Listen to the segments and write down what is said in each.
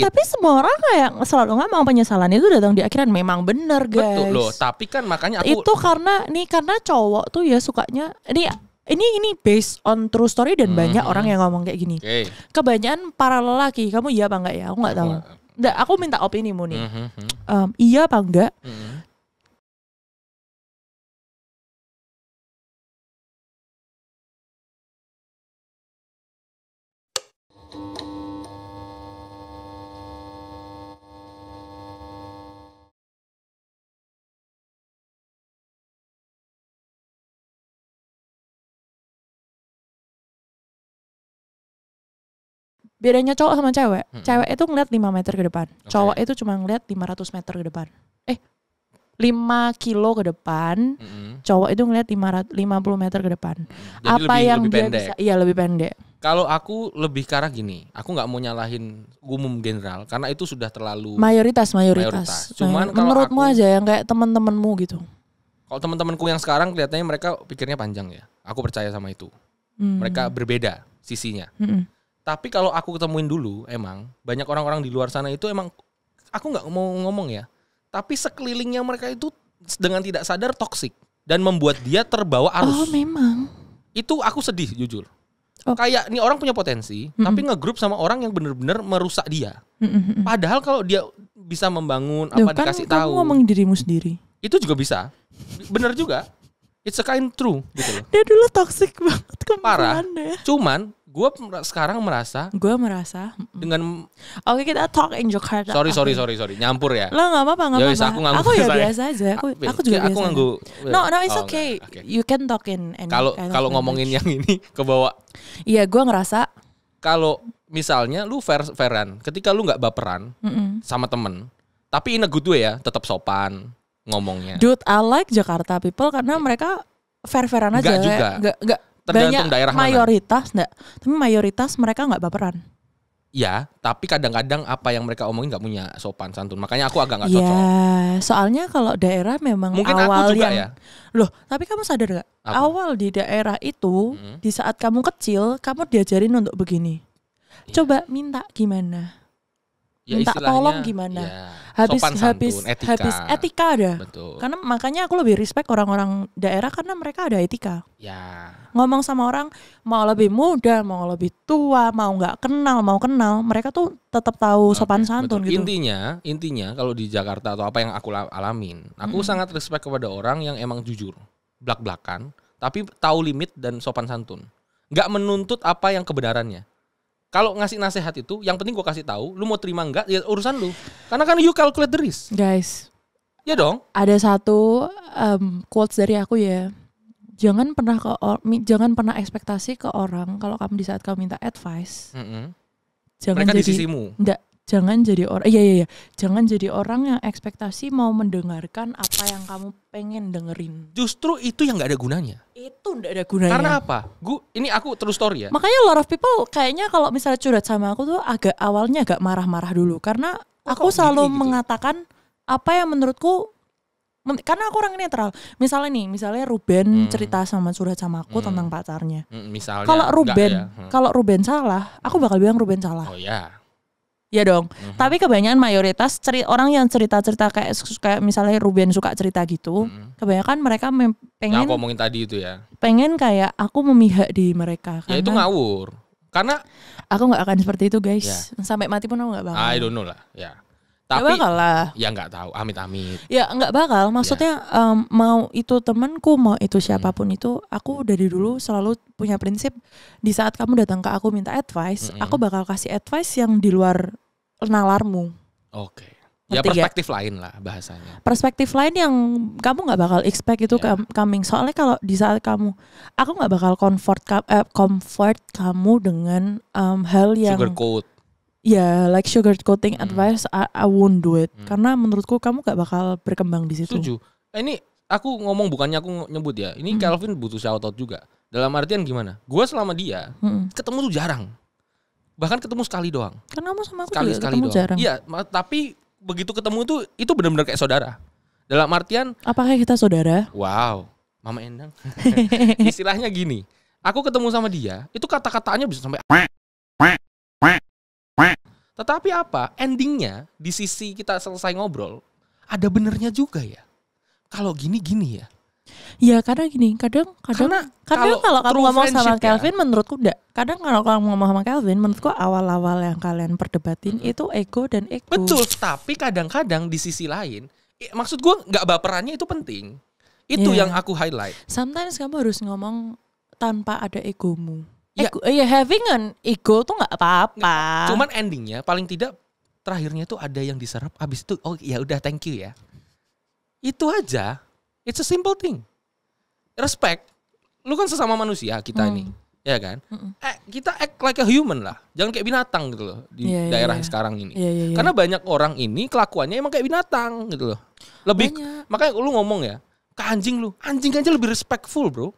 Tapi semua orang kayak selalu ngomong penyesalan itu datang di akhiran. Memang benar guys. Betul loh. Tapi kan makanya aku itu karena cowok tuh ya sukanya ini based on true story dan banyak orang yang ngomong kayak gini. Kebanyakan para lelaki, kamu iya apa enggak ya? Aku nggak tahu. Nggak, aku minta opinimu nih. Iya apa enggak? Bedanya cowok sama cewek. Cewek itu ngeliat 5 meter ke depan. Cowok itu cuma ngeliat 500 meter ke depan. 5 kilo ke depan. Cowok itu ngeliat 50 meter ke depan. Jadi apa yang lebih dia pendek. bisa? Iya, lebih pendek. Kalau aku lebih ke arah gini, aku nggak mau nyalahin umum general karena itu sudah terlalu mayoritas. Cuman menurutmu aja yang kayak teman-temanmu gitu. Kalau teman-temanku yang sekarang kelihatannya mereka pikirnya panjang ya. Aku percaya sama itu. Mereka berbeda sisinya. Tapi kalau aku ketemuin dulu, emang banyak orang-orang di luar sana itu emang aku nggak mau ngomong ya. Tapi sekelilingnya mereka itu dengan tidak sadar toksik dan membuat dia terbawa arus. Oh memang. Itu aku sedih jujur. Kayak nih orang punya potensi, tapi ngegrup sama orang yang benar-benar merusak dia. Padahal kalau dia bisa membangun dikasih tahu. Kamu ngomongin dirimu sendiri. Itu juga bisa. Bener juga. It's a kind true gitu loh. Dia dulu toksik banget parah. Ya. Cuman gue sekarang merasa dengan Oke, kita talk in Jakarta. Sorry nyampur ya. Lo nggak apa-apa. Aku ya biasa aja. Aku juga biasa. Aku nganggu. No, it's okay. You can talk in any kalau ngomongin yang ini ke bawah. Iya, gue ngerasa kalau misalnya lu fairan, ketika lu nggak baperan sama temen, tapi in a good way ya, tetap sopan ngomongnya. Dude, I like Jakarta people karena mereka fair-fairan aja. Enggak juga. Enggak. Tergantung daerah mayoritas mana. Tapi mayoritas mereka nggak baperan. Ya, tapi kadang-kadang apa yang mereka omongin nggak punya sopan santun. Makanya aku agak nggak cocok. Ya, soalnya kalau daerah memang mungkin awal aku juga yang ya. Loh, tapi kamu sadar nggak? Awal di daerah itu, di saat kamu kecil, kamu diajarin untuk begini. Coba minta gimana? Ya, minta tolong gimana? Ya, habis etika ada. Betul. Karena makanya aku lebih respect orang-orang daerah karena mereka ada etika. Ya. Ngomong sama orang mau lebih muda, mau lebih tua, mau nggak kenal, mau kenal, mereka tuh tetap tahu sopan santun gitu. Intinya kalau di Jakarta atau apa yang aku alamin, aku sangat respect kepada orang yang emang jujur, blak-blakan, tapi tahu limit dan sopan santun. Nggak menuntut apa yang kebenarannya. Kalau ngasih nasihat itu, yang penting gue kasih tahu, lu mau terima enggak, ya urusan lu. Karena kan you calculate the risk. Guys, ya dong. Ada satu quotes dari aku ya. Jangan pernah ekspektasi ke orang kalau kamu di saat kamu minta advice. Jangan mereka jadi, di sisimu. Enggak, jangan jadi orang. Iya. Jangan jadi orang yang ekspektasi mau mendengarkan apa yang kamu pengen dengerin. Justru itu yang nggak ada gunanya. Itu nggak ada gunanya. Karena apa? Ini aku true story ya. Makanya a lot of people kayaknya kalau misalnya curhat sama aku tuh awalnya agak marah-marah dulu karena aku selalu mengatakan apa yang menurutku. Karena aku orang netral. Misalnya Ruben cerita curhat sama aku tentang pacarnya. Misalnya. Kalau Ruben salah, aku bakal bilang Ruben salah. Oh ya. Ya dong. Tapi kebanyakan mayoritas orang yang cerita-cerita kayak misalnya Ruben suka cerita gitu, kebanyakan mereka pengen. Yang aku ngomongin tadi itu ya. Pengen kayak aku memihak di mereka. Ya itu ngawur. Karena aku nggak akan seperti itu guys. Ya. Sampai mati pun aku nggak bakal. I don't know lah. Ya. Tapi gak bakal lah. Ya nggak tahu, amit-amit. Ya nggak bakal. Maksudnya mau itu temanku, mau itu siapapun itu, aku dari dulu selalu punya prinsip di saat kamu datang ke aku minta advice, aku bakal kasih advice yang di luar nalarmu. Oke. Ya perspektif lain lah bahasanya. Perspektif lain yang kamu nggak bakal expect itu coming. Soalnya kalau di saat aku nggak bakal comfort kamu dengan hal yang sugarcoat. Ya, like sugarcoating advice, I won't do it. Karena menurutku kamu gak bakal berkembang di situ. Setuju. Ini aku ngomong bukannya aku nyebut ya. Ini Calvin butuh shoutout juga. Dalam artian gimana? Gue selama dia ketemu tuh jarang. Bahkan ketemu sekali doang. Karena kamu sama aku sekali juga ketemu doang. jarang. Iya, tapi begitu ketemu itu benar-benar kayak saudara. Dalam artian. Apakah kita saudara? Wow, Mama Endang. Istilahnya gini. Aku ketemu sama dia, itu kata-katanya bisa sampai. Tetapi apa? Endingnya di sisi kita selesai ngobrol, ada benernya juga ya. Kalau gini ya. Ya kadang gini, kadang kalau kamu ngomong sama Kelvin, menurutku enggak. Kadang kalau kamu ngomong sama Kelvin, menurutku awal-awal yang kalian perdebatin itu ego dan ego. Betul, tapi kadang-kadang di sisi lain, maksud gue nggak baperannya itu penting. Itu yang aku highlight. Sometimes kamu harus ngomong tanpa ada egomu. Having an ego tuh nggak apa-apa. Cuman endingnya paling tidak terakhirnya tuh ada yang diserap, abis itu oh ya udah thank you ya. Itu aja. It's a simple thing. Respect. Lu kan sesama manusia kita nih. Ya kan? Kita act like a human lah. Jangan kayak binatang gitu loh di daerah sekarang ini. Karena banyak orang ini kelakuannya emang kayak binatang gitu loh. Lebih makanya lu ngomong ya, ke anjing lu. Anjing aja lebih respectful, bro.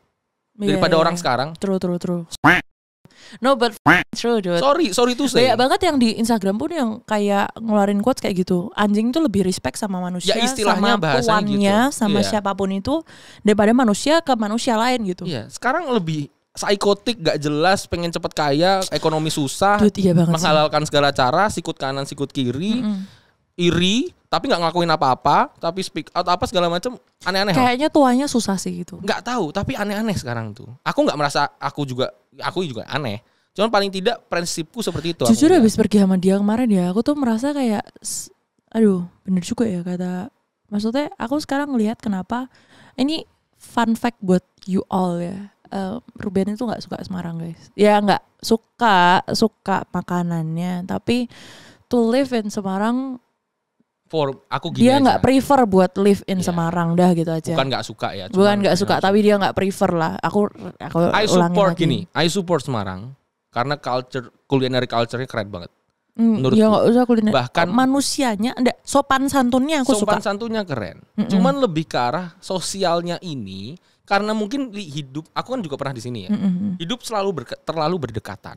Daripada orang sekarang. True. No but true dude. Sorry tuh saya. Banyak banget yang di Instagram pun yang kayak ngeluarin quotes kayak gitu. Anjing tuh lebih respect sama manusia, ya, istilahnya sama tuannya, gitu. Sama siapapun itu daripada manusia ke manusia lain gitu. Iya, sekarang lebih psikotik, gak jelas, pengen cepet kaya, ekonomi susah, dude, iya menghalalkan segala cara, sikut kanan, sikut kiri, iri, tapi nggak ngelakuin apa-apa, tapi speak out apa segala macam, aneh-aneh. Kayaknya tuanya susah sih gitu. Nggak tahu, tapi aneh-aneh sekarang tuh. Aku nggak merasa aku juga aneh. Cuman paling tidak prinsipku seperti itu. Jujur habis pergi sama dia kemarin ya, aku tuh merasa kayak, aduh, bener juga ya kata. Maksudnya aku sekarang ngelihat kenapa ini fun fact buat you all ya. Ruben itu nggak suka Semarang guys. Ya nggak suka makanannya, tapi to live in Semarang. Aku gini dia nggak aja. prefer buat live in Semarang dah gitu aja. Bukan nggak suka ya. Bukan nggak suka, tapi dia nggak prefer lah. Aku I support gini. I support Semarang karena culinary culture-nya keren banget. Menurutku. Ya nggak usah kuliner. Bahkan manusianya, sopan santunnya aku suka. Sopan santunnya keren. Cuman lebih ke arah sosialnya ini karena mungkin hidup. Aku kan juga pernah di sini ya. Hidup terlalu berdekatan.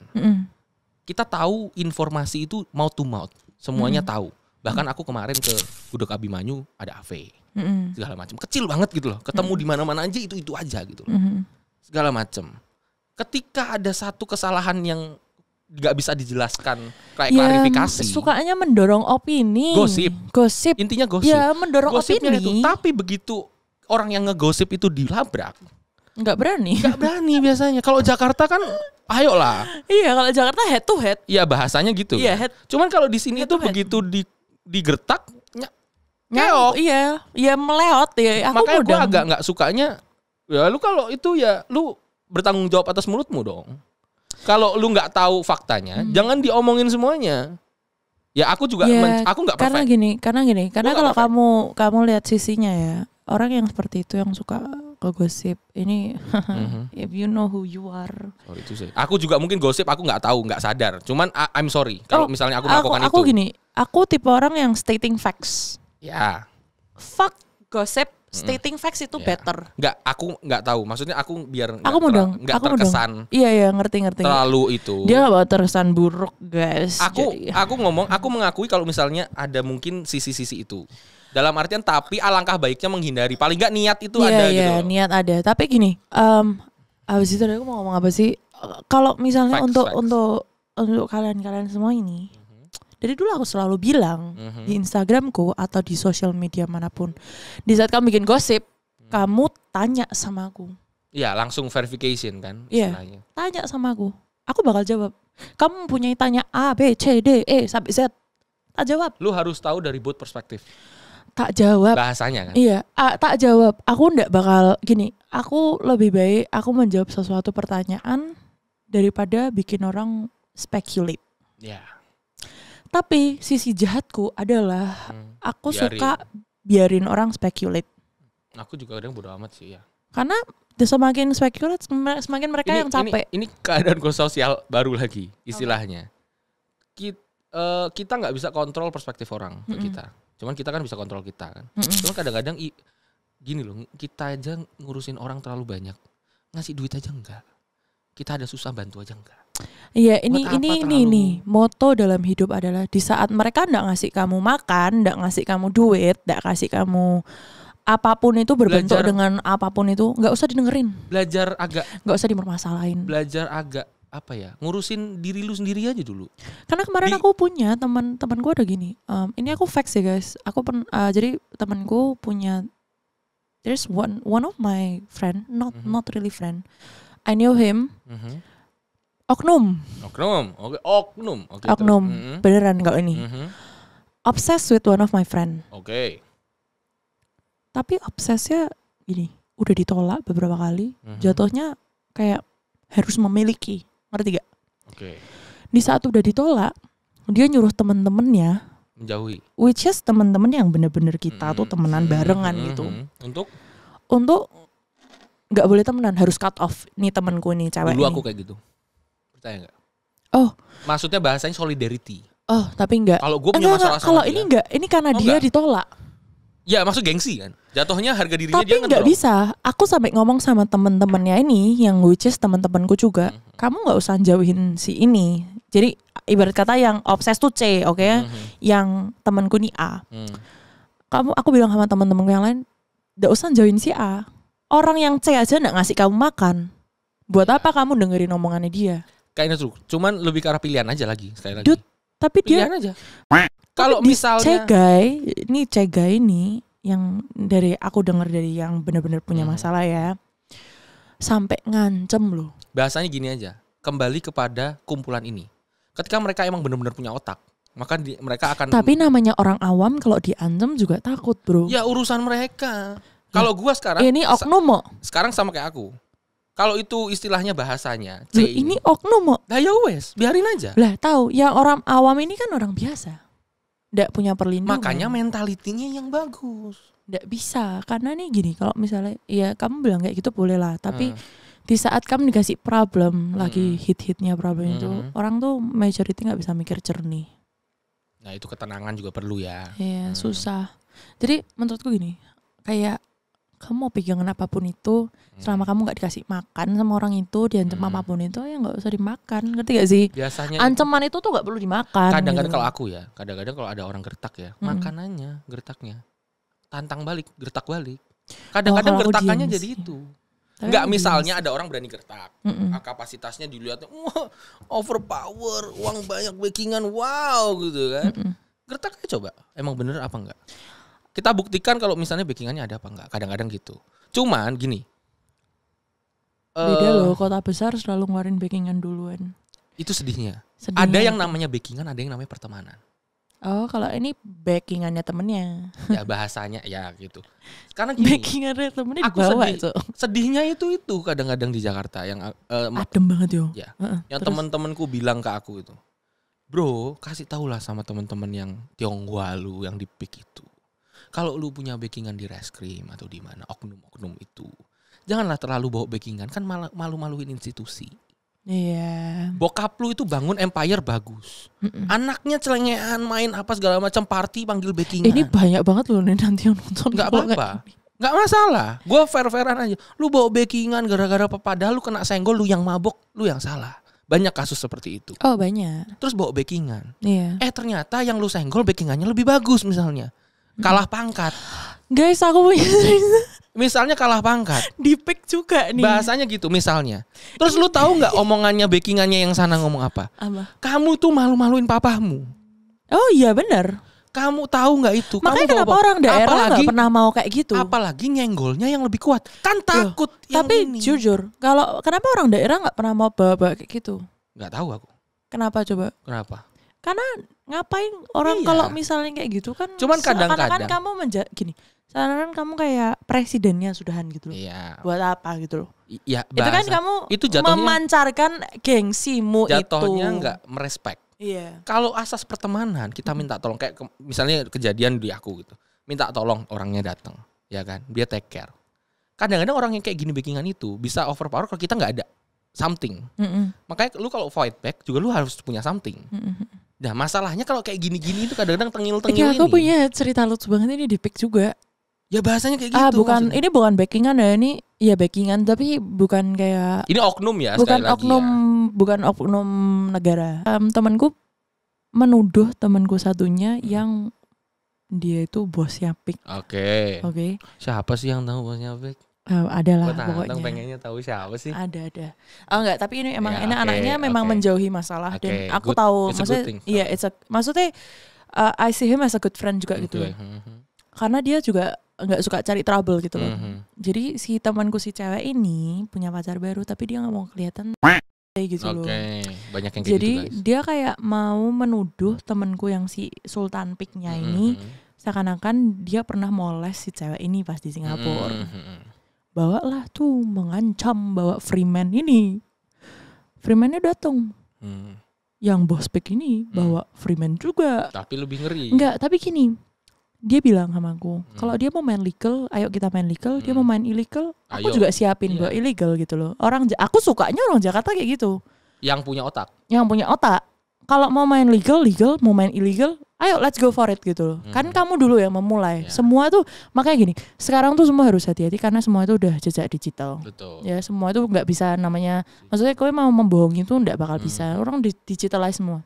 Kita tahu informasi itu mouth to mouth. Semuanya tahu. Bahkan aku kemarin ke Gudeg Abimanyu ada AV, segala macam, kecil banget gitu loh. Ketemu di mana-mana aja itu aja gitu loh, segala macam. Ketika ada satu kesalahan yang nggak bisa dijelaskan, kayak klarifikasi. Sukanya mendorong opini. Gosip. Intinya gosip. Ya mendorong gosipnya opini. Itu. Tapi begitu orang yang ngegosip itu dilabrak, nggak berani biasanya. Kalau Jakarta kan, ayolah. Iya kalau Jakarta head to head. Iya bahasanya gitu. Iya. Cuman kalau di sini tuh begitu digertak ngeok. Iya meleot ya. Makanya gue agak nggak sukanya. Ya lu kalau itu ya lu bertanggung jawab atas mulutmu dong. Kalau lu nggak tahu faktanya, jangan diomongin semuanya. Ya aku juga aku nggak perfect. Karena gini. Karena kalau kamu lihat sisinya ya, orang yang seperti itu yang suka ngegosip ini, if you know who you are. Itu sih. Aku juga mungkin gosip, aku nggak tahu, nggak sadar. Cuman I'm sorry kalau misalnya aku melakukan itu. Aku gini, aku tipe orang yang stating facts. Ya. Fuck gosip, stating facts itu better. Nggak, aku nggak tahu. Maksudnya aku biar nggak terkesan. Iya ngerti. Terlalu itu. Dia nggak bakal terkesan buruk guys. Aku mengakui kalau misalnya ada mungkin sisi-sisi itu. Dalam artian tapi alangkah baiknya menghindari. Paling nggak niat itu ada gitu. Iya niat ada. Tapi gini, abis itu aku mau ngomong apa sih? Kalau misalnya untuk kalian semua ini, dari dulu aku selalu bilang di Instagramku atau di sosial media manapun, di saat kamu bikin gosip, kamu tanya sama aku. Iya, langsung verification kan. Iya. Tanya sama aku bakal jawab. Kamu punya tanya A, B, C, D, E sampai Z, tak jawab. Lu harus tahu dari both perspektif. Tak jawab. Bahasanya kan. Iya, tak jawab. Aku ndak bakal gini. Aku lebih baik aku menjawab sesuatu pertanyaan daripada bikin orang speculate. Iya. Tapi sisi jahatku adalah aku suka biarin orang speculate. Aku juga kadang bodo amat sih ya. Karena semakin speculate semakin mereka yang capek. Ini keadaan sosial baru lagi istilahnya. Kita nggak bisa kontrol perspektif orang ke kita. Cuman kita kan bisa kontrol kita kan. Cuman kadang-kadang gini loh, kita aja ngurusin orang terlalu banyak. Ngasih duit aja enggak. Kita ada susah bantu aja enggak. Iya, ini moto dalam hidup adalah di saat mereka enggak ngasih kamu makan, enggak ngasih kamu duit, enggak kasih kamu apapun itu berbentuk dengan apapun itu, enggak usah didengerin. Enggak usah dipermasalahin. Belajar agak apa ya, ngurusin diri lu sendiri aja dulu. Karena kemarin aku punya teman-teman gue ada gini. Ini aku facts ya guys. Aku jadi temanku punya. There's one of my friend, not really friend. I knew him. Oknum. Oknum. Beneran kalau ini. Obsessed with one of my friend. Tapi obsesnya gini, udah ditolak beberapa kali. Jatuhnya kayak harus memiliki, ngerti gak? Di saat udah ditolak, dia nyuruh temen-temennya menjauhi. Which is temen-temen yang bener-bener kita tuh temenan barengan gitu. Untuk nggak boleh temenan, harus cut off. Nih temenku nih cewek. Dulu aku kayak gitu. Percaya nggak? Oh, maksudnya bahasanya solidarity. Oh, tapi enggak. Kalau gue punya masalah sama kalau ini enggak, ini karena dia ditolak. Ya maksud gengsi kan. Jatuhnya harga dirinya tapi dia kan. Tapi nggak bisa. Aku sampai ngomong sama temen-temennya ini, yang which is temen-temenku juga. Kamu nggak usah jauhin si ini. Jadi ibarat kata yang obses tuh C, oke? Yang temenku nih A. Aku bilang sama temen-temenku yang lain, nggak usah jauhin si A. Orang yang C aja nggak ngasih kamu makan. Buat apa kamu dengerin omongannya dia? Kayaknya tuh. Cuman lebih ke arah pilihan aja lagi sekali lagi. Dude, tapi pilihan dia aja. Kalau misalnya Cegai ini yang dari aku dengar dari yang benar-benar punya masalah ya, sampai ngancem loh. Bahasanya gini aja, kembali kepada kumpulan ini. Ketika mereka emang benar-benar punya otak, maka mereka akan. Tapi namanya orang awam kalau diancam juga takut bro. Ya urusan mereka. Kalau gua sekarang ini oknum. Sekarang sama kayak aku. Kalau itu istilahnya bahasanya C. Ini oknum. Lah ya wes, biarin aja. Lah tahu, yang orang awam ini kan orang biasa. Nggak punya perlindungan. Makanya mentalitinya yang bagus. Nggak bisa, karena nih gini, kalau misalnya ya kamu bilang kayak gitu boleh lah, tapi di saat kamu dikasih problem, lagi hit-hitnya problem itu, orang tuh majority nggak bisa mikir jernih. Nah itu ketenangan juga perlu ya. Iya, susah. Jadi menurutku gini, kayak kamu mau pegangan apapun itu, selama kamu nggak dikasih makan sama orang itu, diancam apapun itu, ya nggak usah dimakan, ngerti gak sih? Biasanya ancaman itu tuh nggak perlu dimakan. Kadang-kadang gitu. Kalau aku ya, kadang-kadang kalau ada orang gertak ya, makanannya, gertaknya, tantang balik, gertak balik. Kadang-kadang gertakannya jadi itu. Enggak, misalnya ada orang berani gertak, kapasitasnya dilihatnya, wah, overpower, uang banyak, backingan, wow, gitu kan. Gertaknya coba, emang bener apa enggak? Kita buktikan kalau misalnya backingannya ada apa enggak. Kadang-kadang gitu. Cuman gini. Beda loh, kota besar selalu ngeluarin backingan duluan. Itu sedihnya. Ada yang namanya backingan, ada yang namanya pertemanan. Oh, kalau ini backingannya temennya. Ya bahasanya ya gitu. Karena gini. Backingannya temennya dibawa itu. Sedihnya itu kadang-kadang di Jakarta yang adem banget yo. Ya. Yang teman-temanku bilang ke aku itu. Bro, kasih tahulah sama teman-teman yang Tionghoa lu yang di PIK itu. Kalau lu punya backingan di reskrim atau di mana oknum-oknum itu, janganlah terlalu bawa backingan, kan malu-maluin institusi. Iya. Bokap lu itu bangun empire bagus. Anaknya celengean main apa segala macam party panggil backingan. Ini banyak banget loh nih nanti yang nonton. Gak apa-apa. Gak masalah. Gue fair-fairan aja. Lu bawa backingan gara-gara padahal lu kena senggol, lu yang mabok, lu yang salah. Banyak kasus seperti itu. Oh banyak. Terus bawa backingan. Iya. Ternyata yang lu senggol backingannya lebih bagus misalnya. Kalah pangkat. Guys, aku punya misalnya kalah pangkat. Di PIK juga nih. Bahasanya gitu misalnya. Terus lu tahu nggak omongannya backingannya yang sana ngomong apa? Apa? Kamu tuh malu-maluin papahmu. Oh iya benar. Kamu tahu nggak itu? Makanya kamu kenapa orang daerah nggak pernah mau kayak gitu? Apalagi nyenggolnya yang lebih kuat. Kan takut. Yang tapi ini. Jujur, kalau kenapa orang daerah nggak pernah mau bawa kayak gitu? Nggak tahu aku. Kenapa coba? Kenapa? Karena ngapain orang kalau misalnya kayak gitu kan. Cuman kadang-kadang kamu gini. Sekarang kamu kayak presidennya sudahan gitu loh. Iya. Buat apa gitu loh. Iya. Itu kan kamu itu memancarkan gengsimu itu. Jatuhnya nggak merespek. Iya. Kalau asas pertemanan kita minta tolong kayak misalnya kejadian di aku gitu. Minta tolong orangnya datang, ya kan? Dia take care. Kadang-kadang orang yang kayak gini backingan itu bisa overpower kalau kita nggak ada something. Makanya lu kalau fight back juga lu harus punya something. Nah masalahnya kalau kayak gini-gini itu kadang-kadang tengil-tengil ini. Aku punya cerita lucu banget ini di PIK juga. Ya bahasanya kayak gitu. Bukan maksudnya. Ini bukan backingan ya, ini ya backingan tapi bukan kayak. Ini oknum ya. Bukan oknum, bukan oknum negara. Temanku menuduh temanku satunya yang dia itu bosnya PIK. Oke. Oke. Siapa sih yang tahu bosnya PIK? Ada lah pokoknya. pokoknya. Pengennya tahu siapa sih? Ada. Oh enggak, tapi ini emang Ya, ini anaknya memang menjauhi masalah dan aku tahu maksudnya iya maksudnya I see him as a good friend juga gitu. Karena dia juga enggak suka cari trouble gitu loh. Jadi si temanku si cewek ini punya pacar baru tapi dia enggak mau kelihatan gitu loh. Banyak yang kayak jadi gitu, guys. Dia kayak mau menuduh temanku yang si Sultan Peak-nya ini seakan-akan dia pernah moles si cewek ini pas di Singapura. Bawalah tuh mengancam bawa Freeman ini. Freeman-nya datang. Yang bos Peak ini bawa Freeman juga. Tapi lebih ngeri. Enggak, tapi gini. Dia bilang sama aku, kalau dia mau main legal, ayo kita main legal. Dia mau main illegal, aku juga siapin buat illegal gitu loh. Aku sukanya orang Jakarta kayak gitu. Yang punya otak. Kalau mau main legal, mau main illegal, ayo let's go for it gitu loh. Kan kamu dulu yang memulai. Semua tuh makanya gini. Sekarang tuh semua harus hati-hati karena semua itu udah jejak digital. Betul. Ya semua itu nggak bisa namanya. Maksudnya kowe mau membohongi itu nggak bakal bisa. Orang digitalize semua.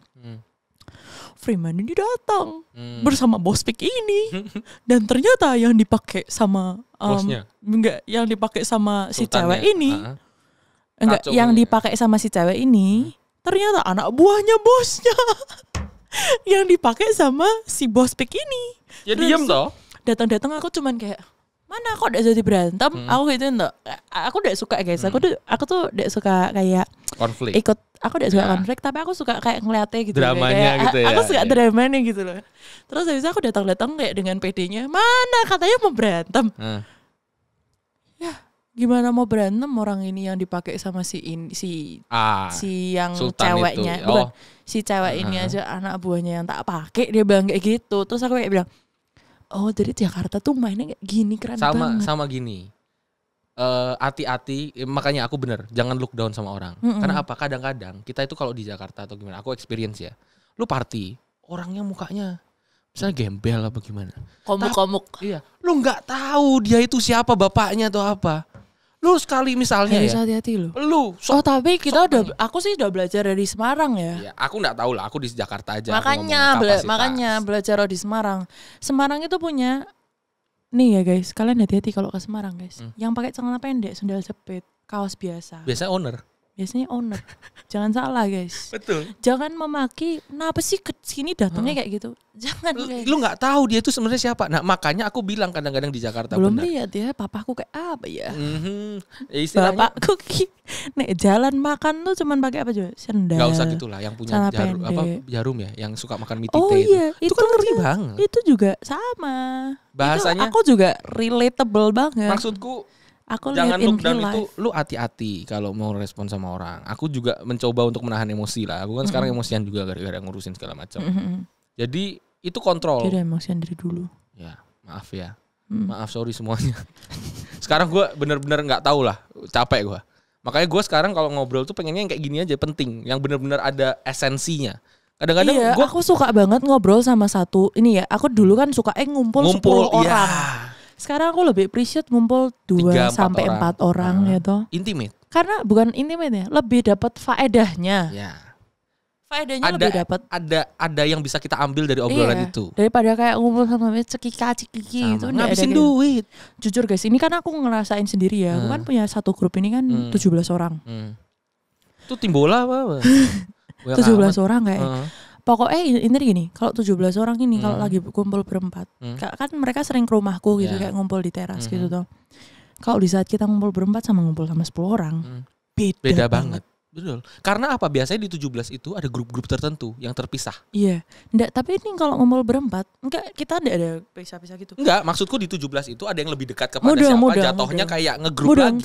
Freeman ini datang bersama bos Peak ini dan ternyata yang dipakai sama yang dipakai sama si cewek ini yang dipakai sama si cewek ini ternyata anak buahnya bosnya yang dipakai sama si bos Peak ini. Ya diam toh. Datang-datang aku cuman kayak mana kok udah jadi berantem? Aku gitu enggak. Aku udah suka guys. Aku tuh udah suka kayak konflik. Aku udah suka konflik, tapi aku suka kayak ngeliatnya gitu. Dramanya kayak, gitu ya. Aku suka dramanya gitu loh. Terus habis itu aku datang-datang kayak dengan PD-nya. Mana katanya mau berantem. Ya, gimana mau berantem orang ini yang dipakai sama si yang Sultan ceweknya. Bukan, si cewek ini aja anak buahnya yang tak pakai, dia bilang kayak gitu. Terus aku kayak bilang, oh jadi Jakarta tuh mainnya kayak gini, keren banget. Sama gini. Hati-hati, makanya aku bener jangan look down sama orang. Karena apa? Kadang-kadang kita itu kalau di Jakarta atau gimana, aku experience ya. Lu party, orangnya mukanya misalnya gembel apa gimana. Komuk-komuk. Iya. Lu nggak tahu dia itu siapa, bapaknya atau apa. Lu sekali misalnya harus hati-hati lu. Tapi aku sih udah belajar dari Semarang ya. Iya, aku nggak tahu lah, aku di Jakarta aja. Makanya belajar di Semarang. Semarang itu punya nih ya guys, kalian hati-hati kalau ke Semarang guys. Yang pakai celana pendek, sandal jepit, kaos biasa. Biasanya owner. Jangan salah guys. Betul. Jangan memaki, kenapa sih ke sini datangnya kayak gitu? Jangan guys. Lu nggak tahu dia itu sebenarnya siapa. Nah makanya aku bilang kadang-kadang di Jakarta belum lihat ya, papaku kayak apa ya? Istilahnya bapakku nek jalan makan tuh cuman pakai apa juga? Sandal. Gak usah gitulah, yang punya jarum ya, yang suka makan mie tite itu kan ngeri banget. Itu juga sama. Bahasanya itu aku juga relatable banget. Maksudku jangan look down itu, lu hati-hati kalau mau respon sama orang. Aku juga mencoba untuk menahan emosi lah. Aku kan sekarang emosian juga gara-gara ngurusin segala macam. Jadi itu kontrol. Dia emosian dari dulu. Ya, maaf ya. Maaf, sorry semuanya. Sekarang gue bener-bener nggak tahu lah, capek gue. Makanya gue sekarang kalau ngobrol tuh pengennya yang kayak gini aja, penting, yang bener-bener ada esensinya. Kadang-kadang aku suka banget ngobrol sama satu ini ya. Aku dulu kan suka ngumpul 10 orang. Sekarang aku lebih appreciate ngumpul 2 sampai 4 orang gitu. Intimate. Karena bukan intimate ya, lebih dapat faedahnya. Ya. Faedahnya lebih dapat. Ada yang bisa kita ambil dari obrolan itu. Daripada kayak ngumpul sama cekiki itu ngabisin duit. Jujur guys, ini kan aku ngerasain sendiri ya. Aku kan punya satu grup ini kan 17 orang. Itu tim bola apa? 17 orang kayak. Pokoknya ini gini, kalau 17 orang ini kalau lagi kumpul berempat, kan mereka sering ke rumahku gitu, kayak ngumpul di teras gitu tuh. Kalau di saat kita ngumpul berempat sama ngumpul sama 10 orang, beda banget. Betul. Karena apa? Biasanya di 17 itu ada grup-grup tertentu yang terpisah. Iya. Enggak, tapi ini kalau ngumpul berempat, kita enggak ada pisah-pisah gitu. Enggak, maksudku di 17 itu ada yang lebih dekat kepada siapa, jatuhnya kayak ngegrup lagi.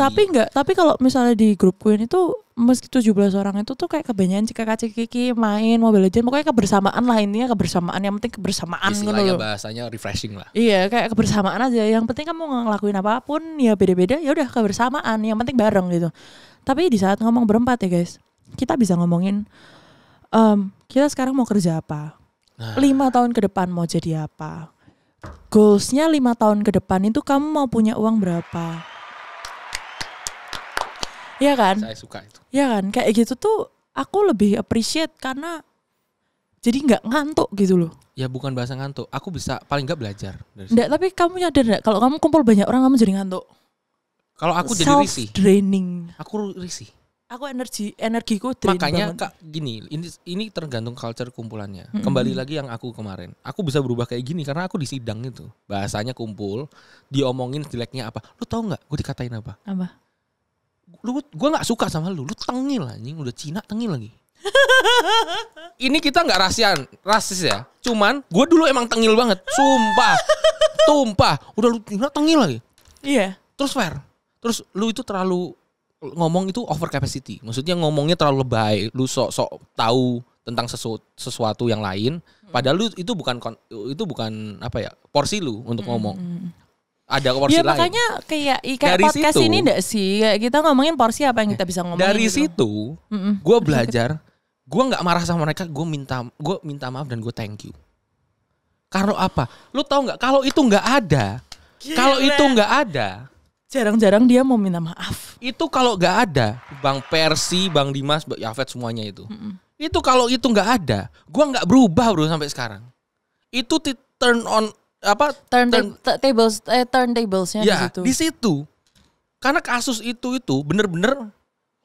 Tapi kalau misalnya di grupku ini tuh meski 17 orang itu tuh kayak kebanyakan cikaki main Mobile Legends, pokoknya kebersamaan lah, intinya kebersamaan, yang penting kebersamaan gitu loh. Istilahnya bahasanya refreshing lah. Iya, kayak kebersamaan aja. Yang penting kamu ngelakuin apapun ya beda-beda, ya udah kebersamaan, yang penting bareng gitu. Tapi di saat ngomong berempat ya guys, kita bisa ngomongin kita sekarang mau kerja apa, 5 tahun ke depan mau jadi apa, goalsnya 5 tahun ke depan itu kamu mau punya uang berapa. Iya kan? Saya suka itu. Iya kan? Kayak gitu tuh aku lebih appreciate karena jadi nggak ngantuk gitu loh. Ya bukan bahasa ngantuk, aku bisa paling nggak belajar. Nggak, tapi kamu nyadar nggak kalau kamu kumpul banyak orang kamu jadi ngantuk? Kalau aku jadi risih. Self-draining. Aku risih. Aku energiku drain Makanya banget. Kak gini, ini tergantung culture kumpulannya. Kembali lagi yang aku kemarin. Aku bisa berubah kayak gini karena aku di sidang itu. Bahasanya kumpul, diomongin jeleknya apa. Lu tahu enggak gue dikatain apa? Apa? Gue enggak suka sama lu tengil anjing, udah Cina tengil lagi. Ini kita enggak rasis ya. Cuman gue dulu emang tengil banget, sumpah. Tumpah, udah lu Cina tengil lagi. Iya. Terus fair. Terus lu itu terlalu ngomong itu over capacity. Maksudnya ngomongnya terlalu lebay. Lu sok-sok tahu tentang sesuatu yang lain. Padahal lu itu bukan apa ya, porsi lu untuk ngomong. Ada porsi lain. Ya makanya kayak dari podcast situ, ini enggak sih? Kayak kita ngomongin porsi apa yang kita bisa ngomongin. Dari gitu. situ gue belajar. Gue nggak marah sama mereka. Gue minta maaf dan gue thank you. Karena apa? Lu tahu nggak? Kalau itu nggak ada. Kalau itu nggak ada. Jarang-jarang dia mau minta maaf. Itu kalau nggak ada, Bang Persi, Bang Dimas, Bang Yafet semuanya itu. Itu kalau itu nggak ada, gua nggak berubah bro sampai sekarang. Itu turntablesnya ya, di situ. di situ. Karena kasus itu bener-bener,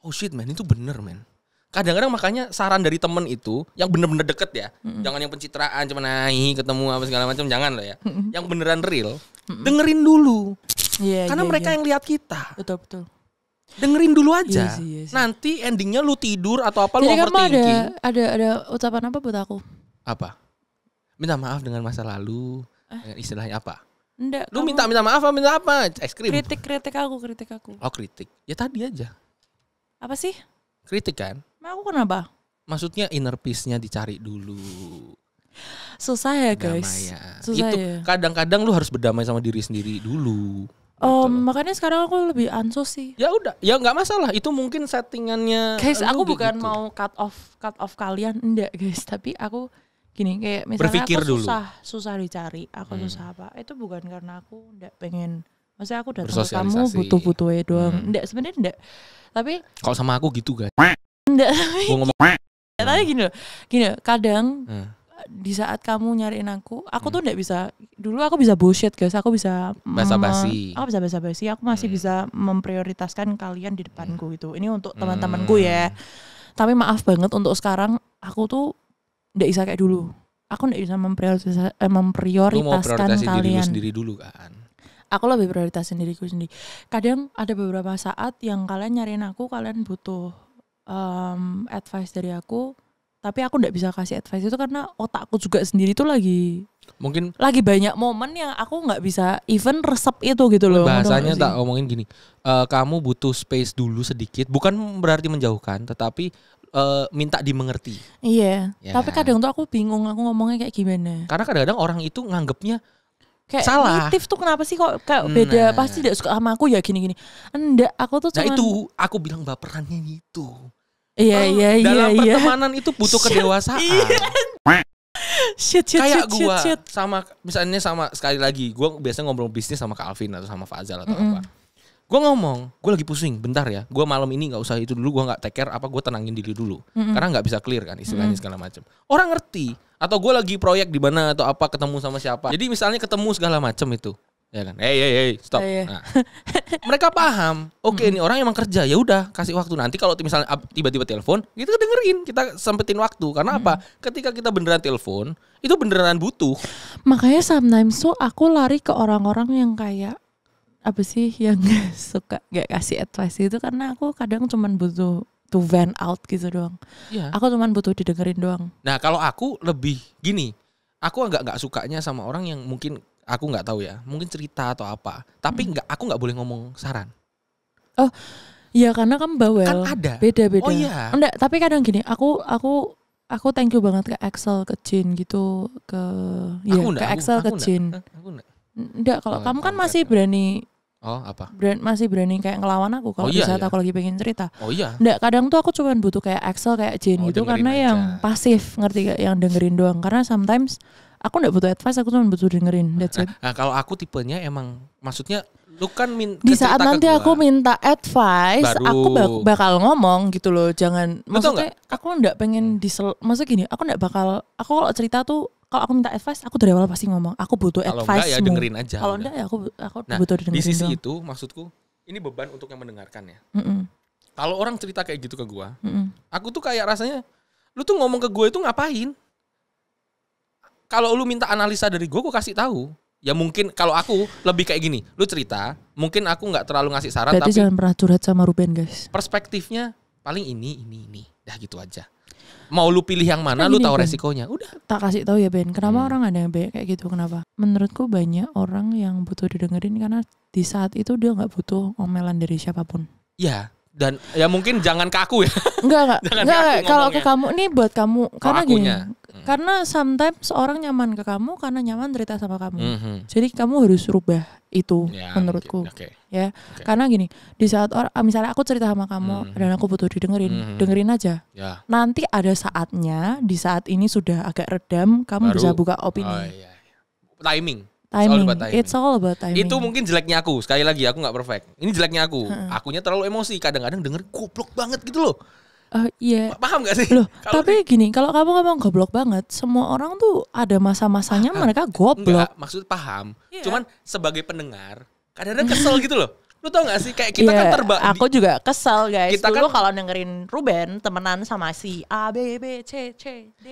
oh shit man, itu bener man. Kadang-kadang makanya saran dari temen itu yang bener-bener deket ya, jangan yang pencitraan cuma naik ketemu apa segala macam, jangan lah ya. Yang beneran real, dengerin dulu. Karena mereka yang lihat kita. Betul. Dengerin dulu aja. Iya sih. Nanti endingnya lu tidur atau apa. Jadi lu overthinking. ada ucapan apa buat aku? Apa? Minta maaf dengan masa lalu. Dengan istilahnya apa? Enggak. Lu minta maaf apa? Minta apa? Es krim. Kritik aku. Oh kritik. Ya tadi aja. Apa sih? Kritik kan? Aku kenapa? Maksudnya inner peace-nya dicari dulu. Susah ya guys. Susah itu ya. Kadang-kadang lu harus berdamai sama diri sendiri dulu. Makanya sekarang aku lebih ansos sih. Ya udah, ya nggak masalah. Itu mungkin settingannya. Guys, aku bukan gitu. mau cut off kalian, enggak guys. Tapi aku gini, kayak misalnya berpikir aku dulu. susah dicari, aku susah apa. Itu bukan karena aku enggak pengen. Maksudnya aku datang ke kamu Bersosialisasi. butuh-butuhnya doang. Enggak, sebenarnya enggak. Tapi kalau sama aku gitu guys. enggak. Gua ngomong. Tapi gini loh, kadang di saat kamu nyariin aku tuh enggak bisa. Dulu aku bisa bullshit guys, aku bisa basa-basi. Aku bisa basa-basi, aku masih bisa memprioritaskan kalian di depanku gitu. Ini untuk teman-temanku ya. Tapi maaf banget untuk sekarang aku tuh enggak bisa kayak dulu. Aku enggak bisa memprioritaskan kalian. Diri lu sendiri dulu kan. Aku lebih prioritasin diriku sendiri. Kadang ada beberapa saat yang kalian nyariin aku, kalian butuh advice dari aku, tapi aku nggak bisa kasih advice itu karena otakku juga sendiri tuh lagi banyak momen yang aku nggak bisa even resep itu gitu loh. Bahasanya tak ngomongin gini, kamu butuh space dulu sedikit, bukan berarti menjauhkan, tetapi minta dimengerti. Iya. Ya. Tapi kadang tuh aku bingung aku ngomongnya kayak gimana. Karena kadang-kadang orang itu nganggapnya kayak salah. Native tuh kenapa sih kok kayak beda? Pasti tidak suka sama aku ya gini-gini. Enggak, aku tuh cuman. Nah itu aku bilang baperannya gitu. Iya. Dalam pertemanan itu butuh kedewasaan. Shit. Kayak gua sama misalnya sama sekali lagi, gua biasanya ngobrol bisnis sama Kak Alvin atau sama Fazal atau apa. Gua ngomong, gua lagi pusing, bentar ya. Gua malam ini nggak usah itu dulu, gua nggak take care apa, gua tenangin diri dulu. Karena nggak bisa clear kan istilahnya segala macam. Orang ngerti. Atau gua lagi proyek di mana atau apa, ketemu sama siapa. Jadi misalnya ketemu segala macam itu. Ya kan, hey, stop. Nah, mereka paham. Oke, ini orang emang kerja. Ya udah, kasih waktu. Nanti kalau misalnya tiba-tiba telepon, kita dengerin, kita sempetin waktu. Karena apa? Ketika kita beneran telepon, itu beneran butuh. Makanya sometimes tuh aku lari ke orang-orang yang kayak apa sih, yang suka gak kasih advice itu, karena aku kadang cuman butuh to vent out gitu doang. Ya. Aku cuman butuh didengerin doang. Nah, kalau aku lebih gini, aku nggak sukanya sama orang yang mungkin aku nggak tahu ya, mungkin cerita atau apa, tapi aku nggak boleh ngomong saran. Oh, iya karena kan bawel. Kan ada. Beda-beda. Oh iya. Enggak, tapi kadang gini, aku thank you banget ke Excel, ke Jin gitu, ke Excel, ke Jin. Enggak, kalau kamu kan masih berani. Oh, apa? Masih berani kayak ngelawan aku kalau bisa aku lagi pengen cerita. Oh iya. Enggak, kadang tuh aku cuman butuh kayak Excel, kayak Jin gitu, karena aja. yang pasif, ngerti gak, yang dengerin doang. Karena sometimes aku nggak butuh advice, aku cuma butuh dengerin. That's it. Nah, kalau aku tipenya emang, maksudnya lu kan di saat nanti aku minta advice, baru aku bakal ngomong gitu loh. Jangan, maksudnya aku nggak pengen maksudnya gini, aku kalau cerita tuh, kalau aku minta advice, aku dari awal pasti ngomong, aku butuh advice. Kalau enggak ya dengerin aja. Kalau enggak ya aku butuh dengerin. Di sisi itu maksudku, ini beban untuk yang mendengarkan ya. Kalau orang cerita kayak gitu ke gue, aku tuh kayak rasanya, lu tuh ngomong ke gue itu ngapain? Kalau lu minta analisa dari gue kasih tahu. Ya mungkin kalau aku lebih kayak gini, lu cerita, mungkin aku nggak terlalu ngasih saran. Berarti tapi jangan pernah curhat sama Ruben guys. Perspektifnya paling ini, dah gitu aja. Mau lu pilih yang mana, lu tahu resikonya. Udah. Tak kasih tahu ya Ben, kenapa orang ada yang banyak kayak gitu, kenapa? Menurutku banyak orang yang butuh didengerin karena di saat itu dia nggak butuh omelan dari siapapun. Ya, dan ya mungkin jangan ke aku ya. Enggak. Kalau ke kamu, ini buat kamu. Karena gini, karena sometimes orang nyaman ke kamu karena nyaman cerita sama kamu. Jadi kamu harus rubah itu menurutku. Ya, karena gini, di saat misalnya aku cerita sama kamu dan aku butuh didengerin, dengerin aja. Nanti ada saatnya, di saat ini sudah agak redam, kamu bisa buka opini. Timing. It's all about timing. Itu mungkin jeleknya aku. Sekali lagi aku nggak perfect. Ini jeleknya aku. Akunya terlalu emosi. Kadang-kadang denger goblok banget gitu loh. Iya. Paham gak sih? Loh, tapi gini, kalau kamu ngomong goblok banget, semua orang tuh ada masa-masanya mereka goblok. Enggak, maksud paham. Cuman sebagai pendengar, kadang-kadang kesel gitu loh. Lu tau gak sih kayak kita kan aku juga kesel guys. Kita dulu kalau dengerin Ruben temenan sama si A B B C C D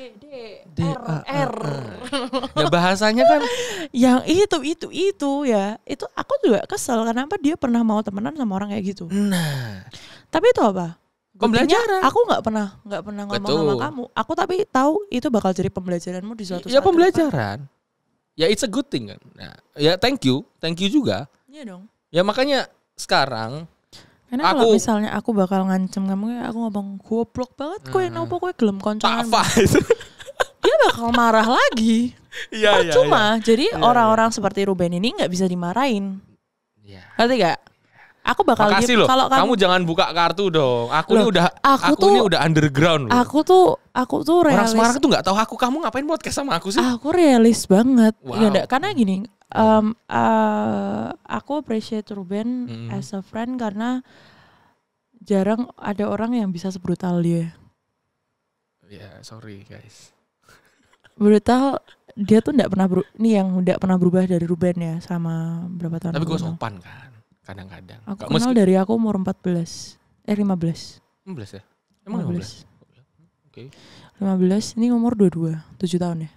D R. Ya bahasanya kan yang itu ya. Itu aku juga kesel kenapa dia pernah mau temenan sama orang kayak gitu. Nah. Tapi itu apa? Pembelajaran. Aku nggak pernah ngomong sama kamu. Aku tapi tahu itu bakal jadi pembelajaranmu di suatu saat. Ya pembelajaran. Ya it's a good thing kan. Nah, ya thank you juga. Iya dong. Ya makanya sekarang karena kalau misalnya aku bakal ngancem kamu, aku ngomong goblok banget kowe nopo kowe gelem konconan. Dia bakal marah lagi. Iya. Cuma jadi orang-orang seperti Ruben ini nggak bisa dimarahin. Iya. Ngerti gak? Aku bakal makasih loh. Kalau kamu jangan buka kartu dong. Aku ini udah underground loh. Aku tuh realis. Orang Semarang tuh nggak tahu kamu ngapain podcast sama aku sih? Aku realis banget. Wow. Ya, karena gini, aku appreciate Ruben as a friend karena jarang ada orang yang bisa sebrutal dia. Ya, sorry guys. Brutal. Dia tuh nggak pernah berubah dari Ruben ya sama berapa tahun. Tapi gue sopan kan. Kadang-kadang. Aku kenal dari aku umur 15 15 ya? Emang 15? Oke. 15, ini umur 22 7 tahun ya?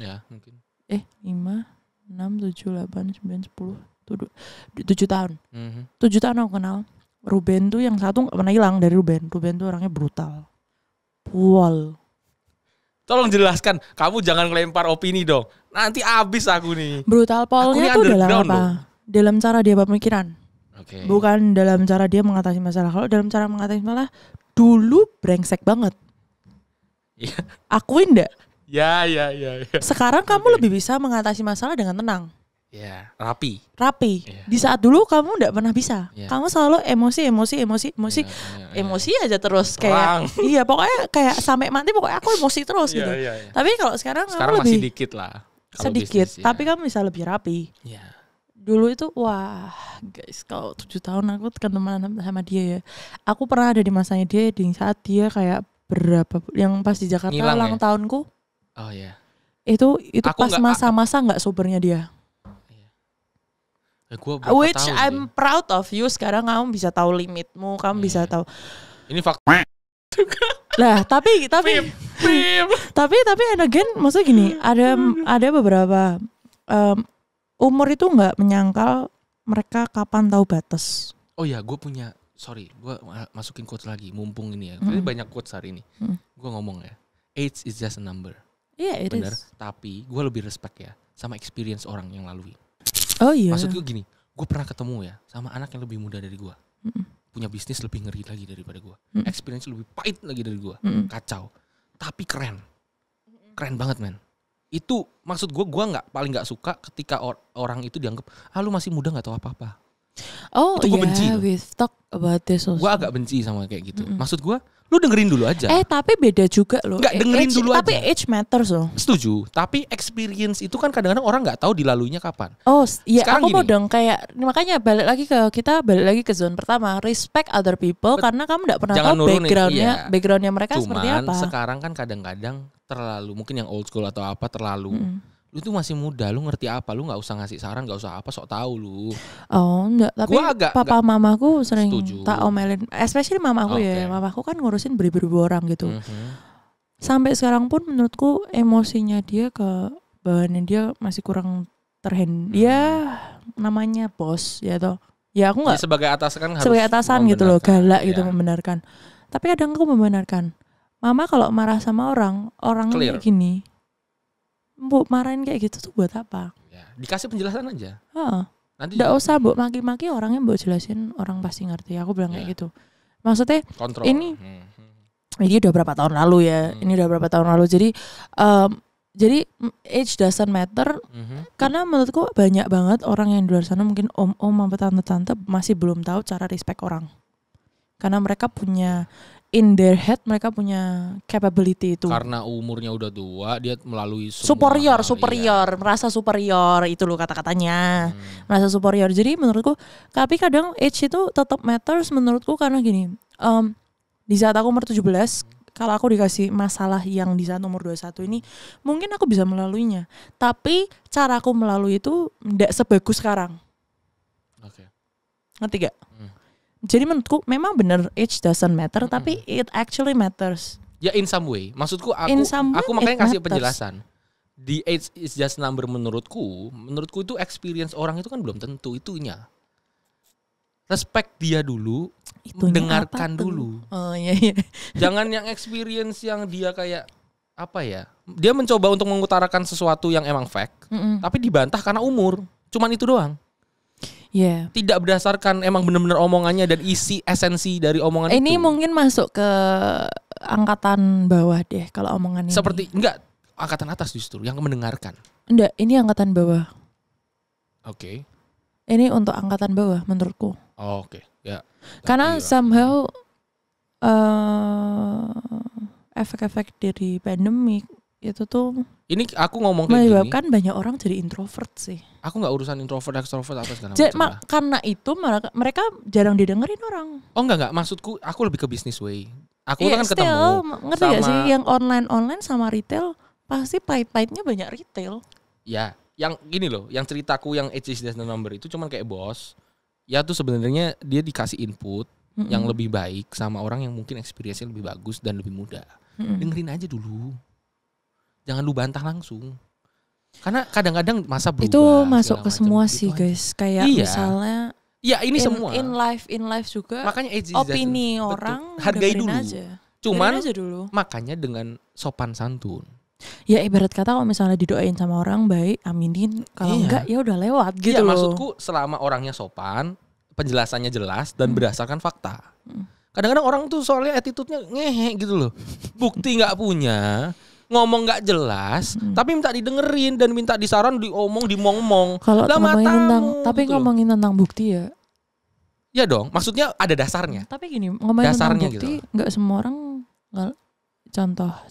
Ya mungkin 5, 6, 7, 8, 9, 10 7 tahun 7 tahun aku kenal. Ruben tuh yang satu gak pernah hilang dari Ruben tuh orangnya brutal. Pol. Tolong jelaskan, kamu jangan ngelempar opini dong. Nanti abis aku nih. Brutal polnya tuh dalam apa? Loh. Dalam cara dia pemikiran. Bukan dalam cara dia mengatasi masalah. Kalau dalam cara mengatasi masalah, dulu brengsek banget. Akuin enggak? Ya. Sekarang kamu lebih bisa mengatasi masalah dengan tenang. Ya, rapi. Ya. Di saat dulu kamu enggak pernah bisa. Ya. Kamu selalu emosi. Emosi aja terus kayak. Iya, pokoknya kayak sampai mati pokoknya aku emosi terus gitu. Ya. Tapi kalau sekarang kamu masih dikit lah. Sedikit, bisnis, tapi kamu bisa lebih rapi. Ya. Dulu itu wah guys, kalau 7 tahun aku teman sama dia ya. Aku pernah ada di masanya dia di saat dia kayak berapa yang pas di Jakarta ulang tahunku. Oh iya. Itu pas masa-masa nggak sobernya dia. Which I'm proud of you. Sekarang kamu bisa tahu limitmu, kamu bisa tahu. Ini fakta. Lah, tapi and again, maksudnya gini, ada beberapa umur itu nggak menyangkal mereka kapan tahu batas. Oh ya, gue masukin quotes lagi, mumpung ini ya. Jadi banyak quotes hari ini. Gue ngomong ya, age is just a number. Iya, it bener, is. tapi gue lebih respect ya sama experience orang yang lalui. Oh iya. Maksud gue gini, gue pernah ketemu ya sama anak yang lebih muda dari gue. Punya bisnis lebih ngeri lagi daripada gue. Experience lebih pahit lagi dari gue. Kacau. Tapi keren banget men. Itu maksud gue paling nggak suka ketika orang itu dianggap lu masih muda nggak tahu apa-apa. Oh iya, benci we've talk about this also. Gue agak benci sama kayak gitu. Maksud gue, lu dengerin dulu aja. Tapi beda juga loh. Nggak dengerin dulu tapi aja. Tapi age matters loh. Setuju. Tapi experience itu kan kadang-kadang orang nggak tahu dilaluinya kapan. Oh iya, aku mau dong kayak makanya balik lagi ke zone pertama, respect other people karena kamu nggak pernah tahu backgroundnya mereka. Cuman, seperti apa. Sekarang kan kadang-kadang terlalu mungkin yang old school atau apa terlalu Lu tuh masih muda, lu ngerti apa? Lu nggak usah ngasih saran, nggak usah apa, sok tahu lu. Oh enggak, tapi papa mamaku sering tak omelin, especially mamaku ya. Mamaku kan ngurusin beribu-ribu orang gitu. Sampai sekarang pun menurutku emosinya dia ke bawaannya dia masih kurang dia namanya bos ya toh. Ya aku nggak sebagai atasan kan harus sebagai atasan gitu loh, galak gitu membenarkan. Tapi kadang aku membenarkan. Mama kalau marah sama orang kayak gini. Mbok marahin kayak gitu tuh buat apa? Ya, dikasih penjelasan aja. Nanti nggak usah mbok maki-maki orangnya, mbok jelasin orang pasti ngerti. Aku bilang kayak gitu. Maksudnya kontrol. Ini udah berapa tahun lalu ya? Ini udah berapa tahun lalu. Jadi age doesn't matter. Karena menurutku banyak banget orang yang di luar sana mungkin om-om atau tante-tante masih belum tahu cara respect orang. Karena mereka punya in their head, mereka punya capability itu. Karena umurnya udah tua, dia melalui superior, merasa superior, itu loh kata-katanya. Merasa superior. Jadi menurutku, tapi kadang age itu tetap matters menurutku karena gini. Di saat aku umur 17, kalau aku dikasih masalah yang di saat umur 21 ini, mungkin aku bisa melaluinya. Tapi cara aku melalui itu tidak sebagus sekarang. Oke. Ngerti gak? Jadi menurutku memang benar age doesn't matter, tapi it actually matters. Ya in some way. Maksudku aku makanya kasih penjelasan. The age is just number menurutku itu experience orang itu kan belum tentu itunya. Respect dia dulu, dengarkan dulu. Oh iya. Jangan yang experience yang dia kayak apa ya? Dia mencoba untuk mengutarakan sesuatu yang emang fact, tapi dibantah karena umur. Cuman itu doang. Yeah. Tidak berdasarkan emang benar-benar omongannya dan isi esensi dari omongan itu. Ini mungkin masuk ke angkatan bawah deh kalau omongan ini. Seperti enggak angkatan atas justru yang mendengarkan. Enggak, ini angkatan bawah. Oke. Ini untuk angkatan bawah menurutku. Oh, oke. Ya. Karena somehow efek-efek dari pandemik itu tuh ini aku ngomong kayak menyebabkan banyak orang jadi introvert sih. Aku nggak urusan introvert, extrovert apa segala macam. Karena itu mereka jarang didengerin orang. Oh enggak, maksudku aku lebih ke business way. Aku kan ketemu ngerti gak sih yang online sama retail pasti pahit-pahitnya banyak retail. Ya, yang gini loh, yang ceritaku yang age is the number itu cuman kayak bos. Ya tuh sebenarnya dia dikasih input yang lebih baik sama orang yang mungkin experience-nya lebih bagus dan lebih muda. Dengerin aja dulu. Jangan lu bantah langsung. Karena kadang-kadang masa berubah. Itu masuk ke semua sih guys. Kayak misalnya ini semua. In life juga. Makanya opini orang hargai dulu. Aja. Cuman aja dulu. Makanya dengan sopan santun. Ya ibarat kata kalau misalnya didoain sama orang baik, aminin. Kalau enggak ya udah lewat gitu loh. Maksudku selama orangnya sopan, penjelasannya jelas dan berdasarkan fakta. Kadang-kadang orang tuh soalnya attitude-nya ngehe gitu loh. Bukti nggak punya. Ngomong nggak jelas, tapi minta didengerin dan minta disaran, dimong-mong. Kalau ngomongin tentang bukti ya. Ya dong, maksudnya ada dasarnya. Tapi gini, ngomongin tentang bukti, nggak semua orang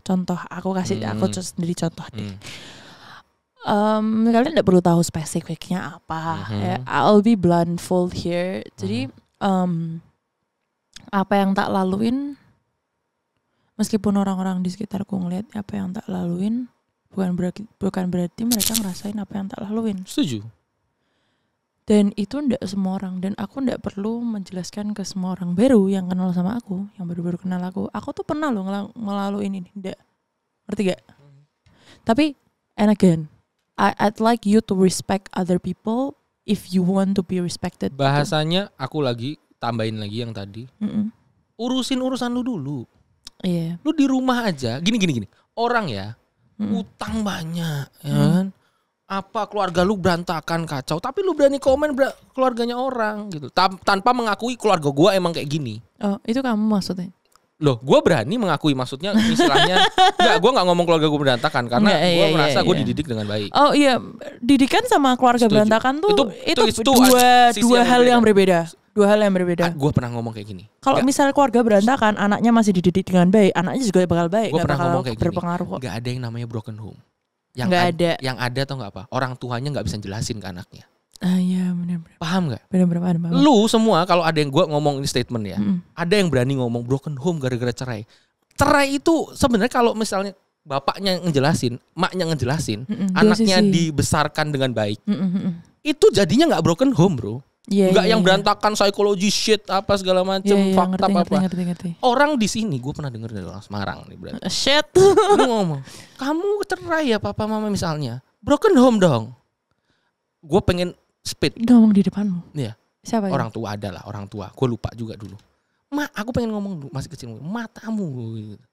contoh. Aku kasih, aku sendiri contoh deh. Kalian nggak perlu tahu spesifiknya apa. Ya, I'll be blindfold here. Jadi apa yang tak laluin. Meskipun orang-orang di sekitarku ngeliat apa yang tak laluin, bukan berarti mereka ngerasain apa yang tak laluin. Setuju. Dan itu ndak semua orang, dan aku ndak perlu menjelaskan ke semua orang baru yang kenal sama aku, yang baru-baru kenal aku. Aku tuh pernah loh ngelaluin ini, ndak. Ngerti gak? Tapi, and again, I'd like you to respect other people if you want to be respected. Bahasanya aku lagi tambahin lagi yang tadi. Urusin urusan lu dulu. Iya. Lu di rumah aja, gini. Orang ya, utang banyak, ya kan? Apa keluarga lu berantakan kacau, tapi lu berani komen keluarganya orang gitu, tanpa mengakui keluarga gua emang kayak gini. Oh, itu kamu maksudnya? Loh, gua berani mengakui, maksudnya istilahnya, gua nggak ngomong keluarga gua berantakan karena gua merasa gua dididik dengan baik. Oh iya, didikan sama keluarga berantakan tuh itu dua hal yang berbeda. Dua hal yang berbeda. Gue pernah ngomong kayak gini. Kalau misalnya keluarga berantakan, anaknya masih dididik dengan baik, anaknya juga bakal baik. Gue pernah ngomong kayak berpengaruh gini. Gak ada yang namanya broken home. Gak ada. Yang ada tau gak apa? Orang tuanya gak bisa jelasin ke anaknya. Iya benar. Paham gak? Benar. Lu semua kalau ada yang gue ngomong ini statement ya. Ada yang berani ngomong broken home gara-gara cerai. Cerai itu sebenarnya kalau misalnya bapaknya ngejelasin, maknya ngejelasin, anaknya dibesarkan dengan baik. Itu jadinya nggak broken home, bro. Nggak yang berantakan psikologi shit apa segala macam, fakta apa. Ngerti. Orang di sini gue pernah denger dari orang Semarang nih berarti. Shit. Lu ngomong, kamu cerai ya papa mama misalnya, broken home dong. Gue pengen speed. Ngomong di depanmu. Iya. Siapa? Orang tua adalah orang tua. Gue lupa juga dulu. Aku pengen ngomong dulu masih kecil. Matamu. Gitu.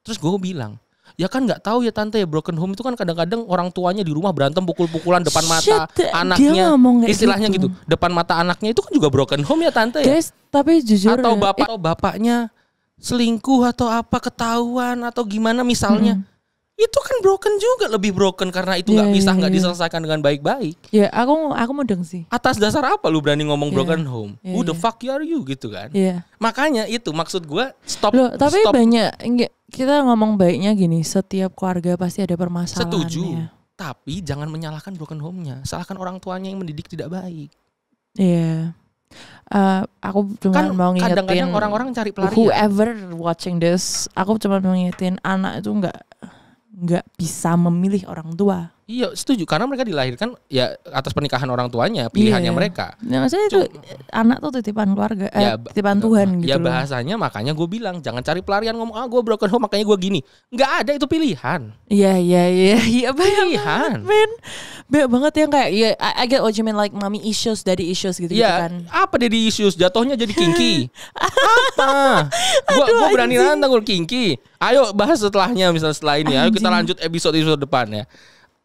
Terus gue bilang, ya kan nggak tahu ya tante ya, broken home itu kan kadang-kadang orang tuanya di rumah berantem pukul-pukulan depan mata anaknya. Istilahnya gitu. Depan mata anaknya itu kan juga broken home ya tante ya. Guys, tapi jujur. Atau bapaknya selingkuh atau apa ketahuan atau gimana misalnya. Itu kan broken juga, lebih broken karena itu nggak bisa diselesaikan dengan baik-baik. Ya, aku mudeng sih. Atas dasar apa lu berani ngomong broken home? Who the fuck are you gitu kan? Makanya itu maksud gue stop. Loh, tapi banyak kita ngomong baiknya gini, setiap keluarga pasti ada permasalahannya. Setuju. Tapi jangan menyalahkan broken home-nya, salahkan orang tuanya yang mendidik tidak baik. Iya. Aku cuma kan mau ngingetin kadang-kadang orang-orang cari pelarian. Whoever watching this, aku cuma mau ngingetin anak itu nggak bisa memilih orang tua. Iya, setuju, karena mereka dilahirkan ya atas pernikahan orang tuanya, pilihannya mereka. Nah, maksudnya itu anak tuh titipan keluarga, titipan Tuhan gitu. Ya bahasanya makanya gue bilang jangan cari pelarian ngomong gue broken home makanya gue gini. Nggak ada, itu pilihan. Iya pilihan. Banyak banget yang kayak I get what you mean, like mommy issues, daddy issues gitu kan. Apa daddy issues? Jatuhnya jadi kinky. Apa? Gue berani nantang gue kinky. Ayo bahas setelahnya, misalnya setelah ini. Ayo kita lanjut episode depan ya.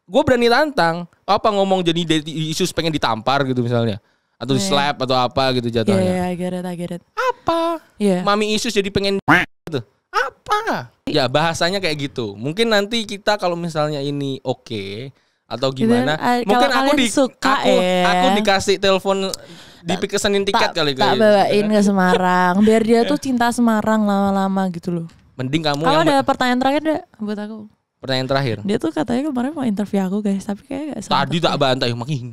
Gue berani tantang, apa ngomong jadi daddy issues pengen ditampar gitu misalnya, atau di slap atau apa gitu jatuhnya. I get it. Apa? Mami issues jadi pengen gitu. Apa? Ya bahasanya kayak gitu. Mungkin nanti kita kalau misalnya ini oke atau gimana, mungkin aku dikasih telepon dipesenin tiket kali. Tak bawain ke Semarang, biar dia tuh cinta Semarang lama-lama gitu loh. Mending kamu. Kalau ada pertanyaan terakhir deh buat aku. Pertanyaan terakhir. Dia tuh katanya kemarin mau interview aku guys, tapi kayak gak tadi tak bantai makin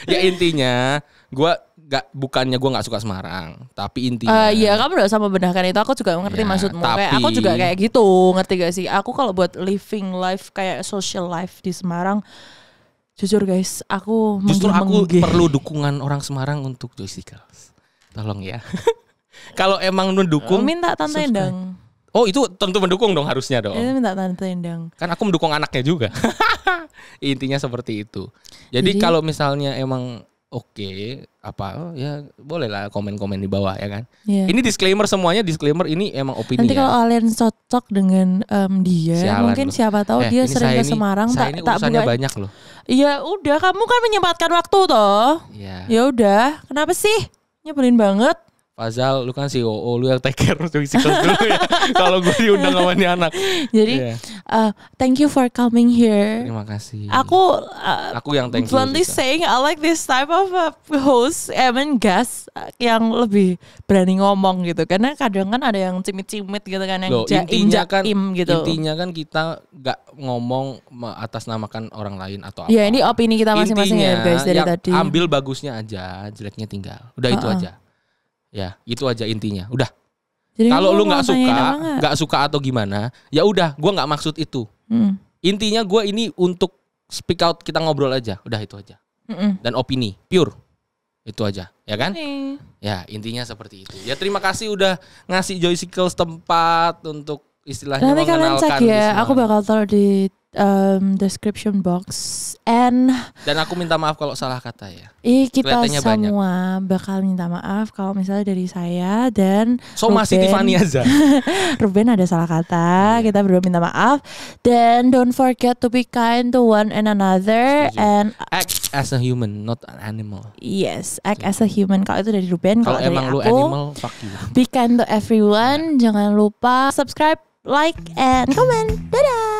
ya intinya bukannya gue nggak suka Semarang, tapi intinya iya kamu udah sama benarkan itu, aku juga ngerti maksudmu. Kayak aku juga kayak gitu, ngerti gak sih? Aku kalau buat living life kayak social life di Semarang, jujur guys, aku perlu dukungan orang Semarang untuk Joycicles. Tolong ya. Kalau emang mendukung, minta tante Endang. Oh itu tentu mendukung dong, harusnya dong. Itu minta tante Endang. Kan aku mendukung anaknya juga. Intinya seperti itu. Jadi kalau misalnya emang oke, ya bolehlah komen-komen di bawah ya kan. Ini disclaimer semuanya, disclaimer ini emang opini. Nanti kalau kalian cocok dengan dia, sialan mungkin loh. Siapa tahu dia sering ke Semarang, tak urusannya banyak loh. Iya udah, kamu kan menyempatkan waktu toh. Ya udah, kenapa sih? Nyebelin banget. Fazal, lu kan COO, lu yang take care Joycicles dulu ya. Kalau gue diundang sama nih anak. Jadi, thank you for coming here. Terima kasih. Aku yang thank you. Bluntly saying, I like this type of host, guest yang lebih berani ngomong gitu. Karena kadang kan ada yang cimit-cimit gitu kan, yang jaim gitu. Intinya kan kita gak ngomong atas namakan orang lain atau apa. Ya ini opini kita masing-masing ya guys dari tadi. Ambil bagusnya aja, jeleknya tinggal. Udah itu aja. Ya, itu aja intinya. Udah. Kalau lu nggak suka atau gimana, ya udah, gue nggak maksud itu. Intinya gue ini untuk speak out, kita ngobrol aja. Udah itu aja. Dan opini pure. Itu aja, ya kan? Ya, intinya seperti itu. Ya terima kasih udah ngasih Joycicles tempat untuk istilahnya nanti mengenalkan. Nanti kalian cek ya, aku bakal taruh di description box dan aku minta maaf kalau salah kata ya. Kita semua bakal minta maaf kalau misalnya dari saya dan masih Tiffany aja. Ruben ada salah kata, kita berdua minta maaf. Dan don't forget to be kind to one and another. And act as a human, not an animal. Yes, act as a human. Kalau itu dari Ruben, kalau emang dari lu animal, fuck you. Be kind to everyone. Jangan lupa subscribe, like, and comment. Dadah.